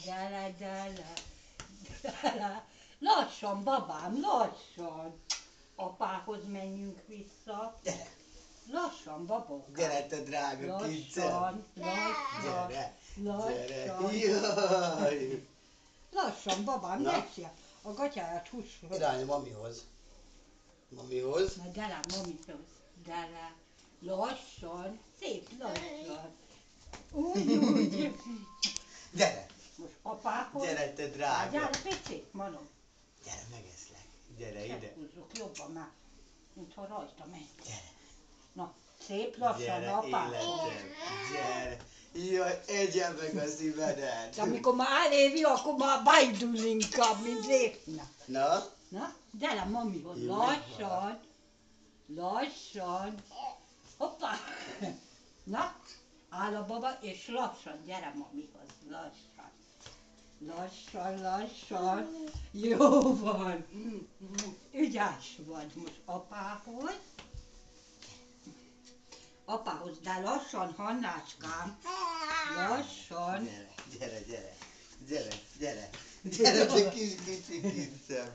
Gyere, gyere, gyere. Lassan, babám, lassan. Apához menjünk vissza. Gyere. Lassan, babokám. Gyere, te drága kicsim. Lassan, lassan, Gyere, lassan. Jaj. Lassan, babám, Na? gyere. A gatyáját húzd föl. Irány a mamihoz. Mamihoz. Na gyere, mamihoz. Gyere. Lassan, szép lassan. Úgy. Gyere. Most apához. Gyere, te Hát drága. gyere, picit, mondom. Gyere, megeszlek. Gyere ide. Húzzuk jobban már, mintha rajta megy. Gyere. Na, szép lassan, Gyere, apához. életem. Gyere. Jaj, egyen meg a szívedet. De amikor már eléri, akkor már beindul inkább, mint lépne. Na? Na, gyere mamihoz, Jó, lassan. Lassan. Hoppá. Na, áll a baba, és lassan, gyere mamihoz, lassan. Lassan, lassan. Jó van. Ügyes vagy most apához. Apához, de lassan, Hannácskám. Lassan. Gyere, gyere, gyere. Gyere, gyere. Gyere, te kis kicsi kicsim.